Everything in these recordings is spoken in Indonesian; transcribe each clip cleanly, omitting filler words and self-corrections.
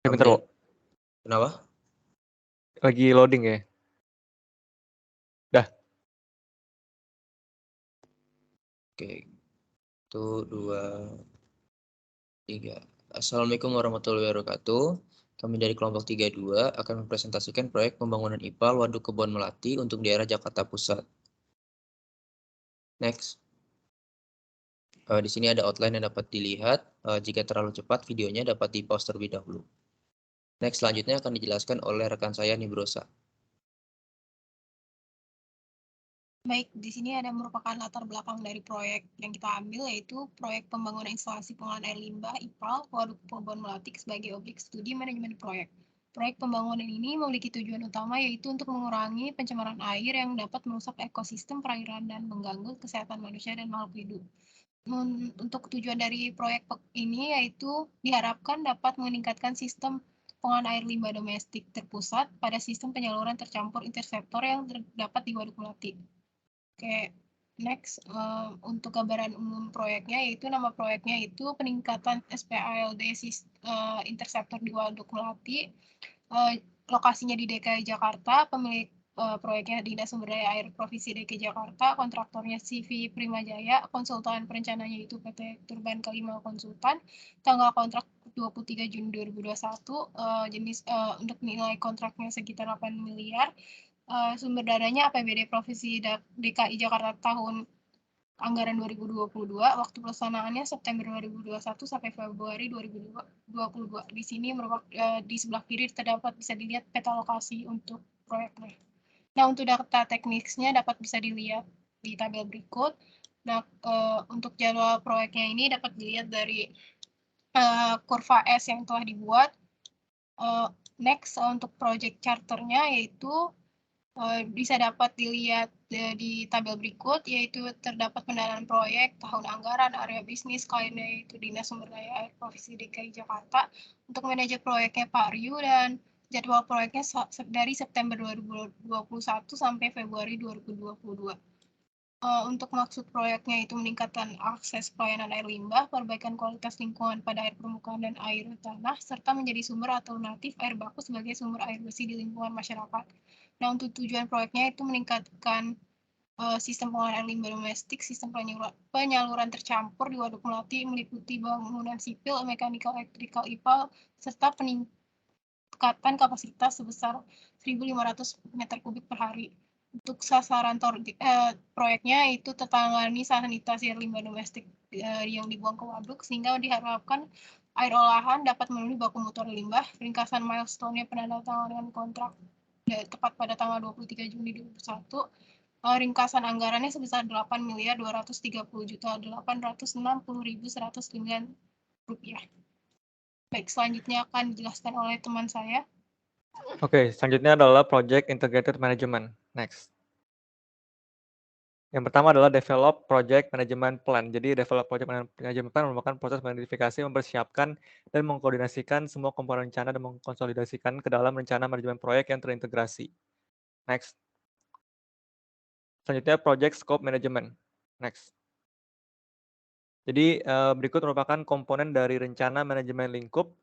Bentar, Wo. Kenapa? Lagi loading ya. Dah. Oke. 1, 2, 3. Assalamualaikum warahmatullahi wabarakatuh. Kami dari kelompok 32 akan mempresentasikan proyek pembangunan IPAL Waduk Kebon Melati untuk daerah Jakarta Pusat. Next. Di sini ada outline yang dapat dilihat. Jika terlalu cepat, videonya dapat di-pause terlebih dahulu. Next, selanjutnya akan dijelaskan oleh rekan saya Nibrosa. Baik, di sini ada merupakan latar belakang dari proyek yang kita ambil, yaitu proyek pembangunan instalasi pengolahan air limbah IPAL Waduk Kebon Melati sebagai objek studi manajemen proyek. Proyek pembangunan ini memiliki tujuan utama yaitu untuk mengurangi pencemaran air yang dapat merusak ekosistem perairan dan mengganggu kesehatan manusia dan makhluk hidup. Untuk tujuan dari proyek ini yaitu diharapkan dapat meningkatkan sistem pengolahan air limbah domestik terpusat pada sistem penyaluran tercampur interseptor yang terdapat di Waduk Melati. Oke, next untuk gambaran umum proyeknya, yaitu nama proyeknya itu peningkatan SPALD interseptor di Waduk Melati. Lokasinya di DKI Jakarta, pemilik proyeknya Dinas Sumber Daya Air Provinsi DKI Jakarta, kontraktornya CV Primajaya, konsultan perencananya itu PT Turban Kelima Konsultan, tanggal kontrak 23 Juni 2021, jenis untuk nilai kontraknya sekitar 8 miliar. Sumber dananya APBD Provinsi DKI Jakarta tahun anggaran 2022, waktu pelaksanaannya September 2021 sampai Februari 2022. Di sini di sebelah kiri terdapat bisa dilihat peta lokasi untuk proyeknya. Nah, untuk data teknisnya dapat bisa dilihat di tabel berikut. Nah, untuk jadwal proyeknya ini dapat dilihat dari kurva S yang telah dibuat. Next, untuk project charternya yaitu bisa dapat dilihat di tabel berikut, yaitu terdapat pendanaan proyek, tahun anggaran, area bisnis, kliennya yaitu Dinas Sumber Daya Air Provinsi DKI Jakarta, untuk manajer proyeknya Pak Ryu, dan jadwal proyeknya dari September 2021 sampai Februari 2022. Untuk maksud proyeknya itu meningkatkan akses pelayanan air limbah, perbaikan kualitas lingkungan pada air permukaan dan air tanah, serta menjadi sumber alternatif air baku sebagai sumber air bersih di lingkungan masyarakat. Nah, untuk tujuan proyeknya itu meningkatkan sistem pengolahan air limbah domestik, sistem penyaluran tercampur di Waduk Melati meliputi bangunan sipil, mekanikal, elektrikal, IPAL, serta peningkatan kapasitas sebesar 1.500 meter kubik per hari. Untuk sasaran proyeknya itu tertangani sanitasi air limbah domestik yang dibuang ke waduk, sehingga diharapkan air olahan dapat memenuhi baku mutu air limbah. Ringkasan milestone-nya penandatanganan kontrak tepat pada tanggal 23 Juni 2021. Ringkasan anggarannya sebesar 8.230.860.109 rupiah. Baik, selanjutnya akan dijelaskan oleh teman saya. Oke, selanjutnya adalah Project Integrated Management. Next. Yang pertama adalah Develop Project Management Plan. Jadi, Develop Project Management Plan merupakan proses mengidentifikasi, mempersiapkan, dan mengkoordinasikan semua komponen rencana dan mengkonsolidasikan ke dalam rencana manajemen proyek yang terintegrasi. Next. Selanjutnya, Project Scope Management. Next. Jadi, berikut merupakan komponen dari rencana manajemen lingkup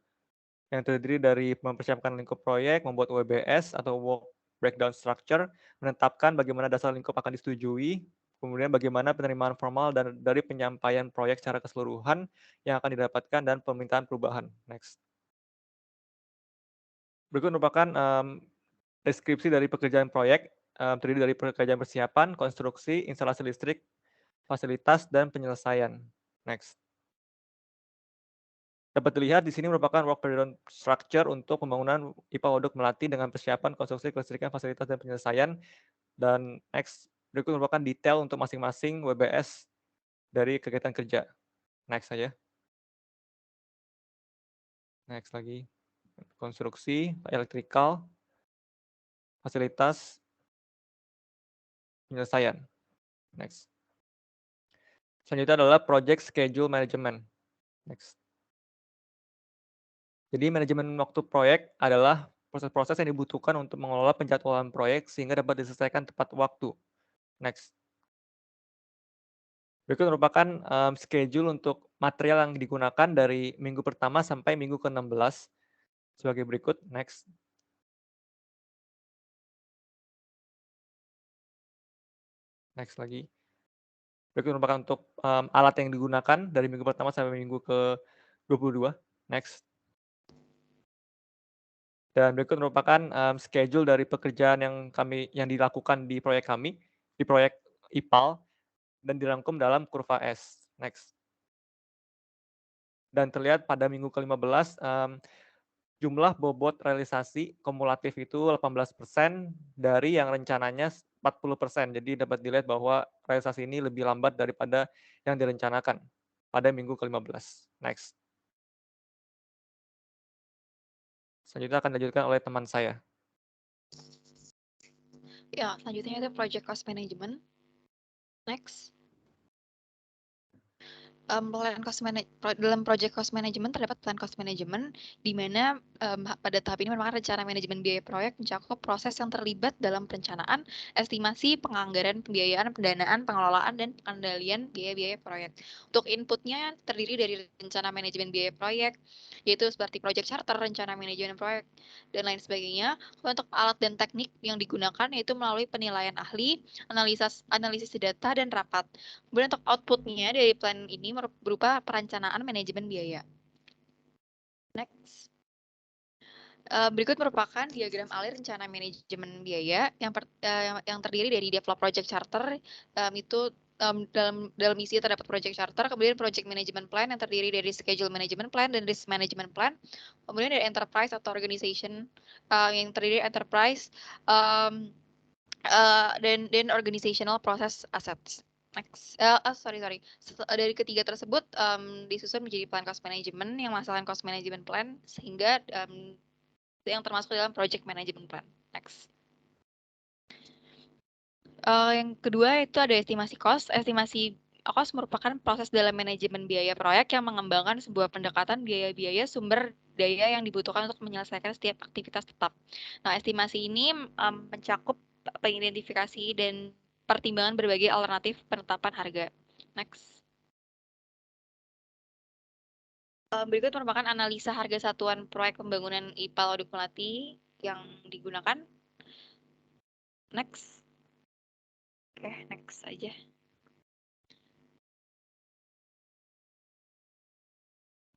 yang terdiri dari mempersiapkan lingkup proyek, membuat WBS atau Work Breakdown Structure, menetapkan bagaimana dasar lingkup akan disetujui, kemudian bagaimana penerimaan formal dan dari penyampaian proyek secara keseluruhan yang akan didapatkan dan permintaan perubahan. Next. Berikut merupakan deskripsi dari pekerjaan proyek, terdiri dari pekerjaan persiapan, konstruksi, instalasi listrik, fasilitas, dan penyelesaian. Next. Dapat dilihat di sini merupakan work breakdown structure untuk pembangunan IPA Waduk Melati dengan persiapan, konstruksi, kelistrikan, fasilitas, dan penyelesaian. Dan next, berikut merupakan detail untuk masing-masing WBS dari kegiatan kerja. Next saja. Next lagi. Konstruksi, elektrikal, fasilitas, penyelesaian. Next. Selanjutnya adalah project schedule management. Next. Jadi manajemen waktu proyek adalah proses-proses yang dibutuhkan untuk mengelola penjadwalan proyek sehingga dapat diselesaikan tepat waktu. Next. Berikut merupakan schedule untuk material yang digunakan dari minggu pertama sampai minggu ke-16. sebagai berikut. Next. Next lagi. Berikut merupakan untuk alat yang digunakan dari minggu pertama sampai minggu ke-22. Next. Dan berikut merupakan schedule dari pekerjaan yang dilakukan di proyek kami, di proyek IPAL, dan dirangkum dalam kurva S. Next. Dan terlihat pada minggu ke-15, jumlah bobot realisasi kumulatif itu 18% dari yang rencananya 40%. Jadi dapat dilihat bahwa realisasi ini lebih lambat daripada yang direncanakan pada minggu ke-15. Next. Selanjutnya akan dilanjutkan oleh teman saya. Ya, selanjutnya itu project cost management. Next. Dalam project cost management terdapat plan cost management di mana pada tahap ini merupakan rencana manajemen biaya proyek mencakup proses yang terlibat dalam perencanaan, estimasi, penganggaran, pembiayaan, pendanaan, pengelolaan, dan pengendalian biaya-biaya proyek. Untuk inputnya terdiri dari rencana manajemen biaya proyek, yaitu seperti project charter, rencana manajemen proyek, dan lain sebagainya. Untuk alat dan teknik yang digunakan yaitu melalui penilaian ahli, analisis data, dan rapat. Kemudian untuk outputnya dari plan ini berupa perencanaan manajemen biaya. Next. Berikut merupakan diagram alur rencana manajemen biaya yang terdiri dari develop project charter, itu dalam isi terdapat project charter, kemudian project management plan yang terdiri dari schedule management plan dan risk management plan, kemudian dari enterprise atau organization yang terdiri dari enterprise dan organizational process assets. Next, sorry. Dari ketiga tersebut disusun menjadi plan cost management yang menghasilkan cost management plan sehingga yang termasuk dalam project management plan. Next. Yang kedua itu ada estimasi cost. Estimasi cost merupakan proses dalam manajemen biaya proyek yang mengembangkan sebuah pendekatan biaya-biaya sumber daya yang dibutuhkan untuk menyelesaikan setiap aktivitas tetap. Nah, estimasi ini mencakup pengidentifikasi dan pertimbangan berbagai alternatif penetapan harga. Next. Berikut merupakan analisa harga satuan proyek pembangunan IPAL Waduk Melati yang digunakan. Next. Oke, next aja.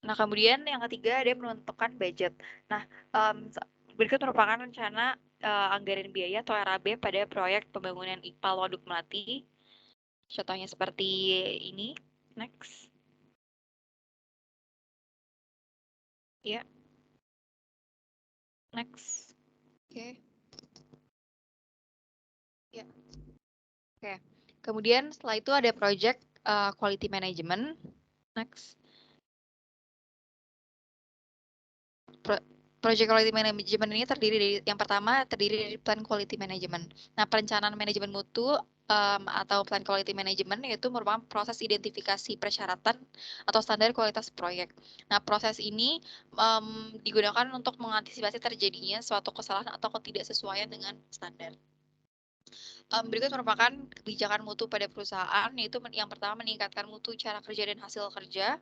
Nah, kemudian yang ketiga ada menentukan budget. Nah, berikut merupakan rencana anggaran biaya atau RAB pada proyek pembangunan IPAL Waduk Melati. Contohnya seperti ini. Next. Ya. Next. Oke. Ya. Oke. Kemudian setelah itu ada project quality management. Next. Project quality management ini yang pertama terdiri dari plan quality management. Nah, perencanaan manajemen mutu atau plan quality management yaitu merupakan proses identifikasi persyaratan atau standar kualitas proyek. Nah, proses ini digunakan untuk mengantisipasi terjadinya suatu kesalahan atau ketidaksesuaian dengan standar. Berikut merupakan kebijakan mutu pada perusahaan, yaitu yang pertama meningkatkan mutu cara kerja dan hasil kerja.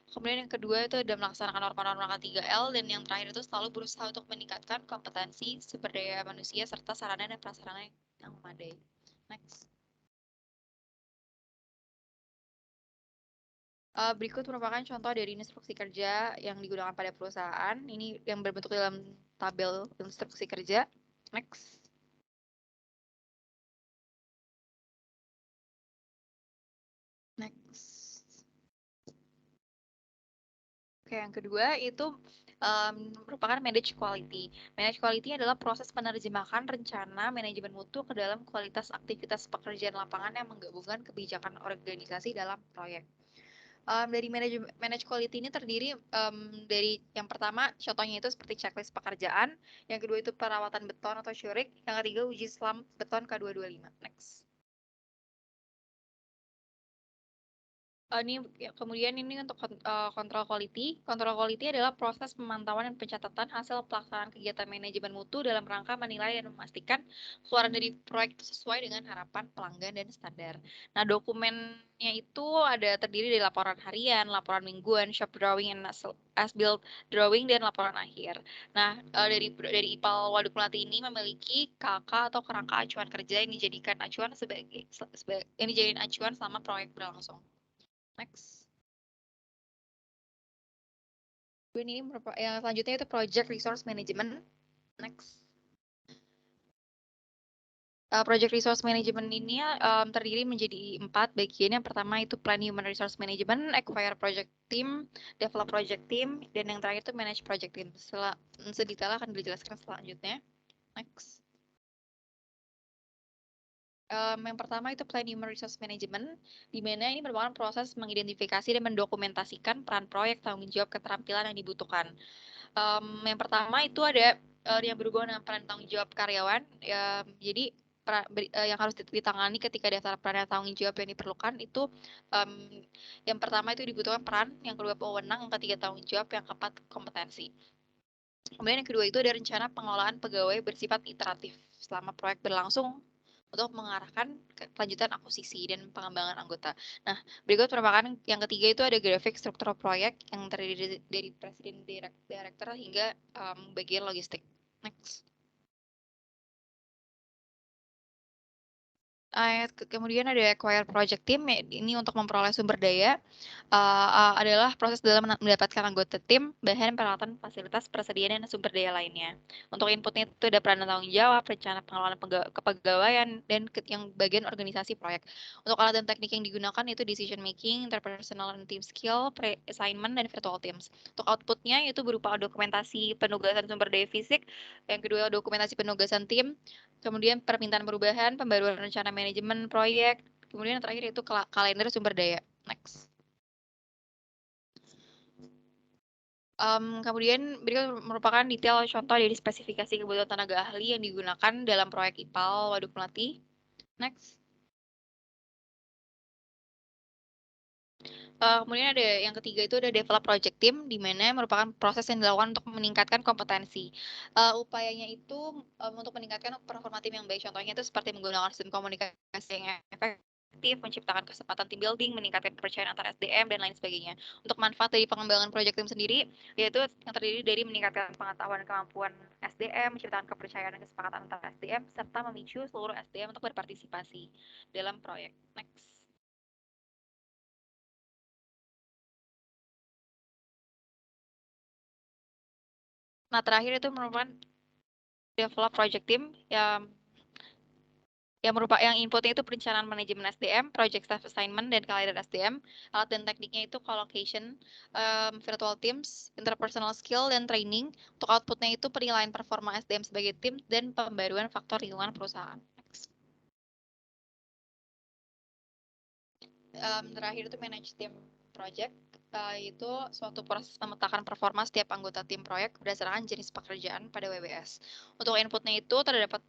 Kemudian yang kedua itu ada melaksanakan norma-norma K3L, dan yang terakhir itu selalu berusaha untuk meningkatkan kompetensi sumber daya manusia serta sarana dan prasarana yang memadai. Next. Berikut merupakan contoh dari instruksi kerja yang digunakan pada perusahaan. Ini yang berbentuk dalam tabel instruksi kerja. Next. Next. Oke, yang kedua itu merupakan manage quality. Manage quality adalah proses penerjemahan rencana manajemen mutu ke dalam kualitas aktivitas pekerjaan lapangan yang menggabungkan kebijakan organisasi dalam proyek. Dari manage quality ini terdiri dari yang pertama contohnya itu seperti checklist pekerjaan, yang kedua itu perawatan beton atau syurik, yang ketiga uji selam beton K225. Next. Kemudian ini untuk kontrol quality. Kontrol quality adalah proses pemantauan dan pencatatan hasil pelaksanaan kegiatan manajemen mutu dalam rangka menilai dan memastikan keluaran dari proyek itu sesuai dengan harapan pelanggan dan standar. Nah, dokumennya itu terdiri dari laporan harian, laporan mingguan, shop drawing, and as-built drawing, dan laporan akhir. Nah, dari IPAL Waduk Melati ini memiliki KK atau kerangka acuan kerja yang dijadikan acuan selama proyek berlangsung. Next. Ini yang selanjutnya itu Project Resource Management. Next. Project Resource Management ini terdiri menjadi 4 bagian. Yang pertama itu Plan Human Resource Management, Acquire Project Team, Develop Project Team, dan yang terakhir itu Manage Project Team. Sedetail akan dijelaskan selanjutnya. Next. Yang pertama itu Plan Human Resource Management, di mana ini merupakan proses mengidentifikasi dan mendokumentasikan peran proyek, tanggung jawab, keterampilan yang dibutuhkan. Yang pertama itu ada yang berhubungan dengan peran tanggung jawab karyawan. Jadi yang harus ditangani ketika daftar peran dan tanggung jawab yang diperlukan itu yang pertama itu dibutuhkan peran, yang kedua wewenang, yang ketiga tanggung jawab, yang keempat kompetensi. Kemudian yang kedua itu ada rencana pengelolaan pegawai bersifat iteratif selama proyek berlangsung untuk mengarahkan kelanjutan akuisisi dan pengembangan anggota. Nah, berikut merupakan yang ketiga itu ada grafik struktur proyek yang terdiri dari presiden, direktur hingga bagian logistik. Next. Kemudian ada Acquire Project Team, ini untuk memperoleh sumber daya, adalah proses dalam mendapatkan anggota tim, bahan, peralatan, fasilitas, persediaan, dan sumber daya lainnya. Untuk inputnya itu ada peran dan tanggung jawab, rencana pengelolaan kepegawaian, dan yang bagian organisasi proyek. Untuk alat dan teknik yang digunakan itu decision making, interpersonal and team skill, pre-assignment, dan virtual teams. Untuk outputnya itu berupa dokumentasi penugasan sumber daya fisik, yang kedua dokumentasi penugasan tim, kemudian permintaan perubahan, pembaruan rencana manajemen proyek, kemudian yang terakhir itu kalender sumber daya. Next. Kemudian berikut merupakan detail contoh dari spesifikasi kebutuhan tenaga ahli yang digunakan dalam proyek IPAL Waduk Melati. Next. Kemudian ada yang ketiga itu ada develop project team, di mana merupakan proses yang dilakukan untuk meningkatkan kompetensi. Upayanya itu untuk meningkatkan performa tim yang baik. Contohnya itu seperti menggunakan sistem komunikasi yang efektif, menciptakan kesempatan team building, meningkatkan kepercayaan antar SDM, dan lain sebagainya. Untuk manfaat dari pengembangan project team sendiri, yaitu yang terdiri dari meningkatkan pengetahuan dan kemampuan SDM, menciptakan kepercayaan dan kesepakatan antar SDM, serta memicu seluruh SDM untuk berpartisipasi dalam proyek. Next. Nah, terakhir itu merupakan develop project team yang inputnya itu perencanaan manajemen SDM, project staff assignment, dan kalender SDM. Alat dan tekniknya itu collocation, virtual teams, interpersonal skill, dan training. Untuk outputnya itu penilaian performa SDM sebagai tim dan pembaruan faktor lingkungan perusahaan. Terakhir itu manage team project, itu suatu proses memetakan performa setiap anggota tim proyek berdasarkan jenis pekerjaan pada WBS. Untuk inputnya itu terdapat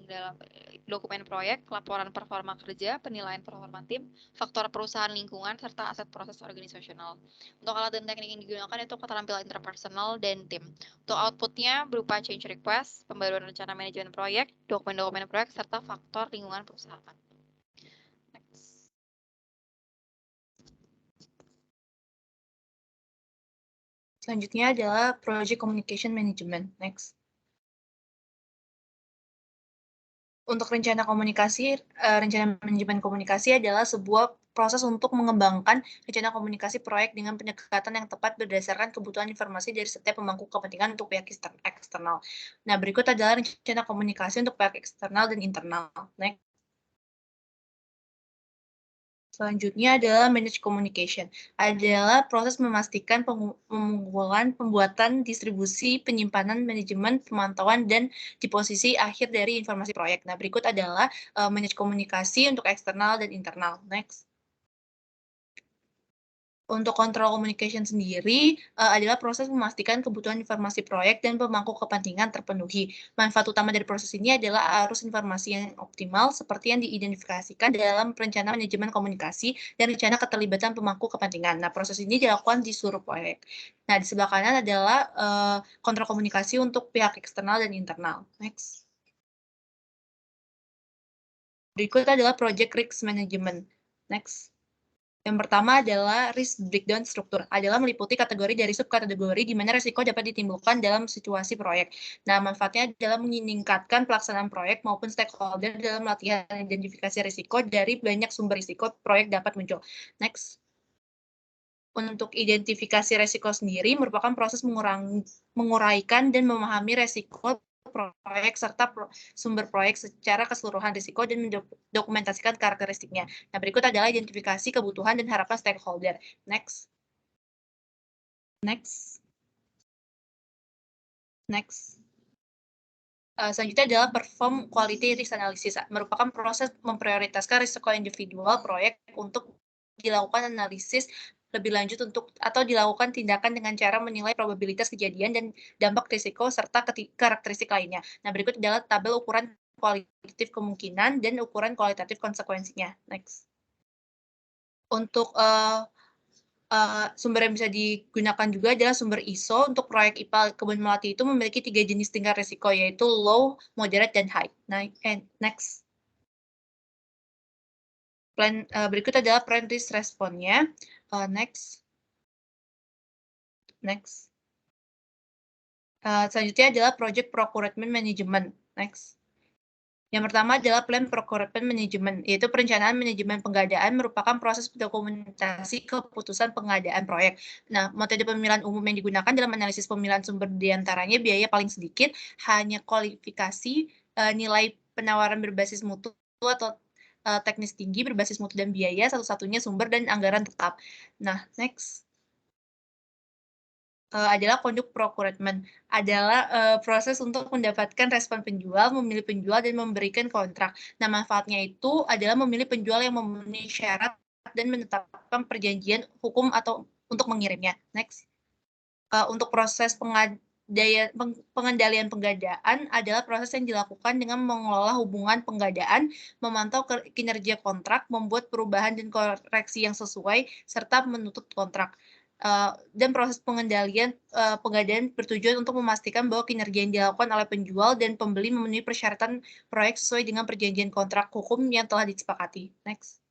dalam dokumen proyek, laporan performa kerja, penilaian performa tim, faktor perusahaan lingkungan, serta aset proses organisasional. Untuk alat dan teknik yang digunakan itu keterampilan interpersonal dan tim. Untuk outputnya berupa change request, pembaruan rencana manajemen proyek, dokumen-dokumen proyek, serta faktor lingkungan perusahaan. Selanjutnya adalah Project Communication Management. Next. Untuk rencana manajemen komunikasi adalah sebuah proses untuk mengembangkan rencana komunikasi proyek dengan pendekatan yang tepat berdasarkan kebutuhan informasi dari setiap pemangku kepentingan untuk pihak eksternal. Nah, berikut adalah rencana komunikasi untuk pihak eksternal dan internal. Next. Selanjutnya adalah manage communication. Adalah proses memastikan pengumpulan, pembuatan, distribusi, penyimpanan, manajemen, pemantauan, dan di posisi akhir dari informasi proyek. Nah, berikut adalah manage komunikasi untuk eksternal dan internal. Next. Untuk control communication sendiri adalah proses memastikan kebutuhan informasi proyek dan pemangku kepentingan terpenuhi. Manfaat utama dari proses ini adalah arus informasi yang optimal seperti yang diidentifikasikan dalam perencanaan manajemen komunikasi dan rencana keterlibatan pemangku kepentingan. Nah, proses ini dilakukan di seluruh proyek. Nah, di sebelah kanan adalah kontrol komunikasi untuk pihak eksternal dan internal. Next. Berikut adalah project risk management. Next. Yang pertama adalah risk breakdown struktur, adalah meliputi kategori dari subkategori di mana risiko dapat ditimbulkan dalam situasi proyek. Nah, manfaatnya adalah meningkatkan pelaksanaan proyek maupun stakeholder dalam latihan identifikasi risiko dari banyak sumber risiko proyek dapat muncul. Next. Untuk identifikasi risiko sendiri merupakan proses menguraikan dan memahami risiko proyek serta sumber proyek secara keseluruhan risiko dan mendokumentasikan karakteristiknya. Nah, berikut adalah identifikasi kebutuhan dan harapan stakeholder. Next. Next. Next. Selanjutnya adalah perform quality risk analysis, merupakan proses memprioritaskan risiko individual proyek untuk dilakukan analisis lebih lanjut atau dilakukan tindakan dengan cara menilai probabilitas kejadian dan dampak risiko serta karakteristik lainnya. Nah, berikut adalah tabel ukuran kualitatif kemungkinan dan ukuran kualitatif konsekuensinya. Next. Untuk sumber yang bisa digunakan juga adalah sumber ISO. Untuk proyek IPA Kebun Melati itu memiliki 3 jenis tingkat risiko, yaitu low, moderate, dan high. Nah, next. Berikut adalah plan risk response-nya. Next. Next. Selanjutnya adalah project procurement management. Next. Yang pertama adalah plan procurement management, yaitu perencanaan manajemen pengadaan merupakan proses dokumentasi keputusan pengadaan proyek. Nah, metode pemilihan umum yang digunakan dalam analisis pemilihan sumber diantaranya biaya paling sedikit, hanya kualifikasi, nilai penawaran berbasis mutu atau teknis tinggi berbasis mutu dan biaya, satu-satunya sumber dan anggaran tetap. Nah, next. Adalah conduct procurement, adalah proses untuk mendapatkan respon penjual, memilih penjual, dan memberikan kontrak. Nah, manfaatnya itu adalah memilih penjual yang memenuhi syarat dan menetapkan perjanjian hukum atau untuk mengirimnya. Next. Untuk proses pengendalian pengadaan adalah proses yang dilakukan dengan mengelola hubungan pengadaan, memantau kinerja kontrak, membuat perubahan dan koreksi yang sesuai, serta menutup kontrak. Dan proses pengadaan bertujuan untuk memastikan bahwa kinerja yang dilakukan oleh penjual dan pembeli memenuhi persyaratan proyek sesuai dengan perjanjian kontrak hukum yang telah disepakati. Next.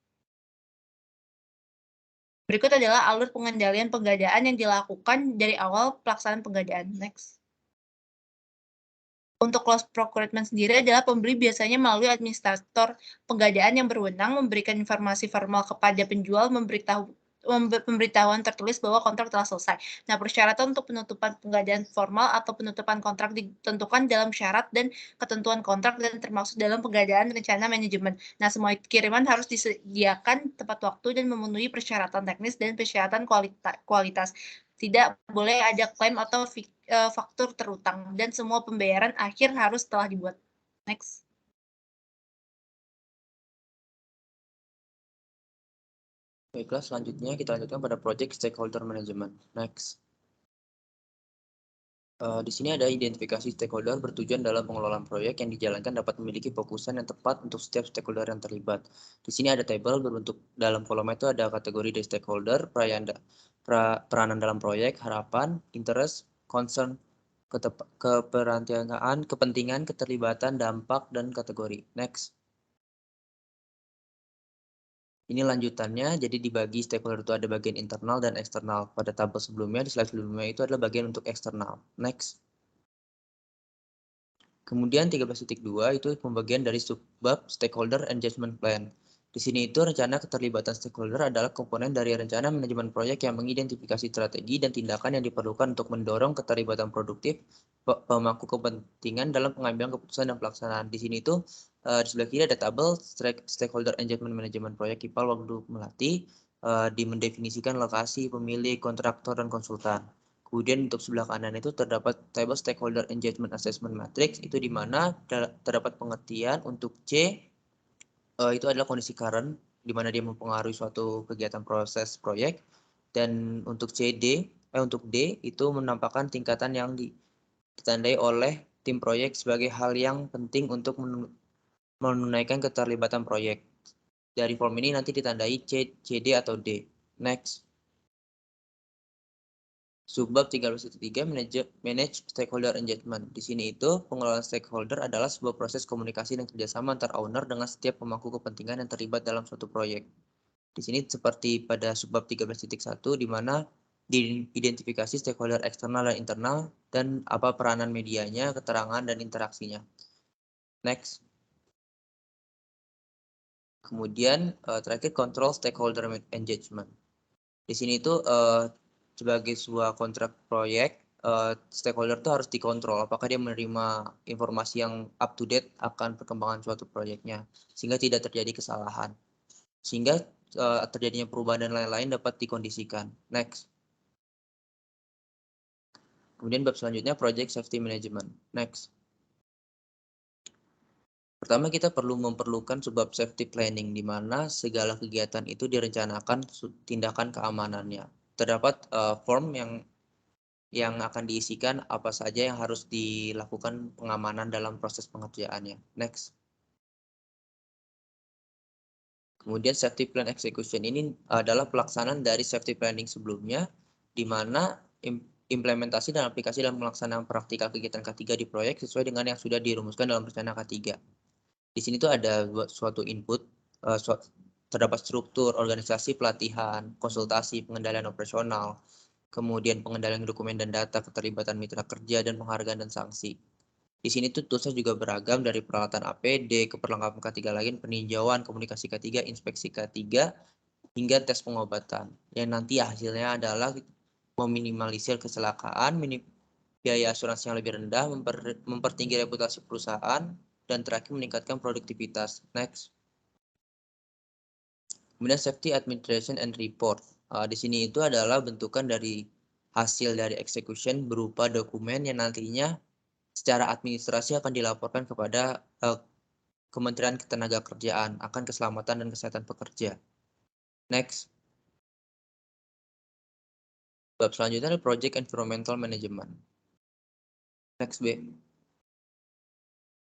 Berikut adalah alur pengendalian pengadaan yang dilakukan dari awal pelaksanaan pengadaan. Next. Untuk close procurement sendiri adalah pembeli biasanya melalui administrator pengadaan yang berwenang memberikan informasi formal kepada penjual, pemberitahuan tertulis bahwa kontrak telah selesai. Nah, persyaratan untuk penutupan pengadaan formal atau penutupan kontrak ditentukan dalam syarat dan ketentuan kontrak dan termasuk dalam pengadaan rencana manajemen. Nah, semua kiriman harus disediakan tepat waktu dan memenuhi persyaratan teknis dan persyaratan kualitas. Tidak boleh ada klaim atau faktur terutang dan semua pembayaran akhir harus telah dibuat. Next. Baiklah, selanjutnya kita lanjutkan pada project stakeholder management. Next. Di sini ada identifikasi stakeholder bertujuan dalam pengelolaan proyek yang dijalankan dapat memiliki fokusan yang tepat untuk setiap stakeholder yang terlibat. Di sini ada tabel berbentuk dalam kolom itu ada kategori dari stakeholder, peranan dalam proyek, harapan, interest, concern, kepentingan, keterlibatan, dampak, dan kategori. Next. Ini lanjutannya, jadi dibagi stakeholder itu ada bagian internal dan eksternal. Pada tabel sebelumnya, di slide sebelumnya itu adalah bagian untuk eksternal. Next. Kemudian 13.2 itu pembagian dari subbab stakeholder engagement plan. Di sini itu rencana keterlibatan stakeholder adalah komponen dari rencana manajemen proyek yang mengidentifikasi strategi dan tindakan yang diperlukan untuk mendorong keterlibatan produktif pemangku kepentingan dalam pengambilan keputusan dan pelaksanaan. Di sini itu di sebelah kiri ada tabel stakeholder engagement manajemen proyek IPAL Waduk Melati, mendefinisikan lokasi, pemilik, kontraktor, dan konsultan. Kemudian untuk sebelah kanan itu terdapat tabel stakeholder engagement assessment matrix, itu di mana terdapat pengertian untuk C, itu adalah kondisi current, di mana dia mempengaruhi suatu kegiatan proses proyek. Dan untuk untuk D itu menampakkan tingkatan yang ditandai oleh tim proyek sebagai hal yang penting untuk menunaikan keterlibatan proyek. Dari form ini nanti ditandai C, CD atau D. Next. Subbab 13.3 manage stakeholder engagement. Di sini itu pengelolaan stakeholder adalah sebuah proses komunikasi dan kerjasama antar owner dengan setiap pemangku kepentingan yang terlibat dalam suatu proyek. Di sini seperti pada subbab 13.1 di mana diidentifikasi stakeholder eksternal dan internal dan apa peranan medianya, keterangan dan interaksinya. Next. Kemudian terakhir control stakeholder engagement. Di sini itu sebagai sebuah kontrak proyek, stakeholder itu harus dikontrol apakah dia menerima informasi yang up to date akan perkembangan suatu proyeknya, sehingga tidak terjadi kesalahan, sehingga terjadinya perubahan dan lain-lain dapat dikondisikan. Next. Kemudian bab selanjutnya project safety management. Next. Pertama kita memerlukan subbab safety planning di mana segala kegiatan itu direncanakan tindakan keamanannya. Terdapat form yang akan diisikan apa saja yang harus dilakukan pengamanan dalam proses pengerjaannya. Next. Kemudian safety plan execution ini adalah pelaksanaan dari safety planning sebelumnya, di mana implementasi dan aplikasi dalam pelaksanaan praktikal kegiatan K3 di proyek sesuai dengan yang sudah dirumuskan dalam rencana K3. Di sini tuh ada suatu input, terdapat struktur, organisasi pelatihan, konsultasi, pengendalian operasional, kemudian pengendalian dokumen dan data, keterlibatan mitra kerja, dan penghargaan dan sanksi. Di sini tuh toolsnya juga beragam dari peralatan APD, keperlengkapan K3 lain, peninjauan, komunikasi K3, inspeksi K3, hingga tes pengobatan. Yang nanti hasilnya adalah meminimalisir kecelakaan, biaya asuransi yang lebih rendah, mempertinggi reputasi perusahaan, dan terakhir meningkatkan produktivitas. Next. Kemudian safety administration and report. Di sini itu adalah bentukan dari hasil dari execution berupa dokumen yang nantinya secara administrasi akan dilaporkan kepada Kementerian Ketenagakerjaan akan keselamatan dan kesehatan pekerja. Next. Bab selanjutnya adalah project environmental management. Next B.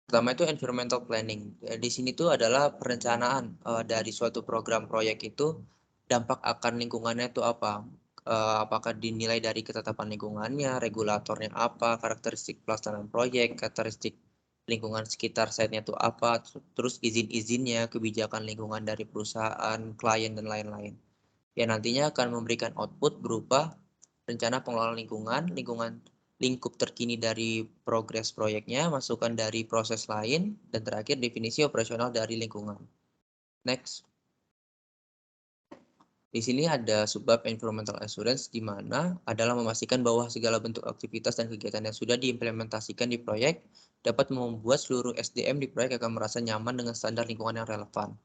Pertama itu environmental planning. Di sini tuh adalah perencanaan dari suatu program proyek itu dampak akan lingkungannya itu apa. Apakah dinilai dari ketetapan lingkungannya, regulatornya apa, karakteristik pelaksanaan proyek, karakteristik lingkungan sekitar site-nya itu apa, terus izin-izinnya, kebijakan lingkungan dari perusahaan, klien, dan lain-lain. Yang nantinya akan memberikan output berupa rencana pengelolaan lingkungan lingkup terkini dari progres proyeknya, masukan dari proses lain, dan terakhir definisi operasional dari lingkungan. Next. Di sini ada subbab environmental assurance di mana adalah memastikan bahwa segala bentuk aktivitas dan kegiatan yang sudah diimplementasikan di proyek dapat membuat seluruh SDM di proyek akan merasa nyaman dengan standar lingkungan yang relevan.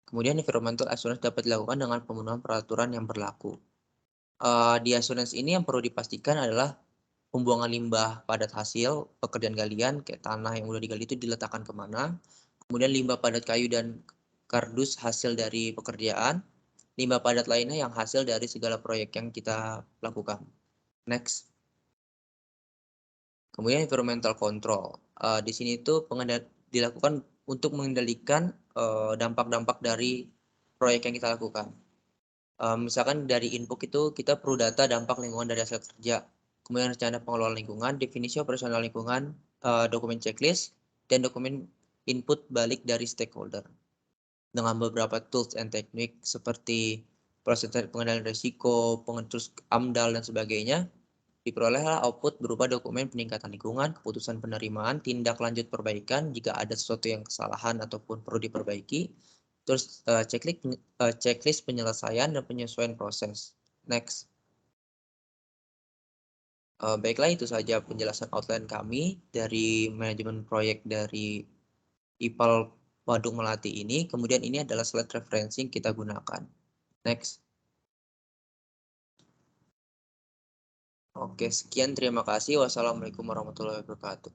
Kemudian environmental assurance dapat dilakukan dengan pemenuhan peraturan yang berlaku. Di assurance ini yang perlu dipastikan adalah pembuangan limbah padat hasil pekerjaan galian, kayak tanah yang udah digali itu diletakkan kemana. Kemudian limbah padat kayu dan kardus hasil dari pekerjaan. Limbah padat lainnya yang hasil dari segala proyek yang kita lakukan. Next. Kemudian environmental control. Di sini itu dilakukan untuk mengendalikan dampak-dampak dari proyek yang kita lakukan. Misalkan dari input itu kita perlu data dampak lingkungan dari hasil kerja. Kemudian rencana pengelolaan lingkungan, definisi operasional lingkungan, dokumen checklist, dan dokumen input balik dari stakeholder. Dengan beberapa tools and teknik seperti proses pengendalian risiko, terus AMDAL, dan sebagainya, diperolehlah output berupa dokumen peningkatan lingkungan, keputusan penerimaan, tindak lanjut perbaikan jika ada sesuatu yang kesalahan ataupun perlu diperbaiki, terus checklist penyelesaian dan penyesuaian proses. Next. Baiklah, itu saja penjelasan outline kami dari manajemen proyek dari IPAL Waduk Melati ini. Kemudian ini adalah slide referensi yang kita gunakan. Next. Oke, sekian. Terima kasih. Wassalamualaikum warahmatullahi wabarakatuh.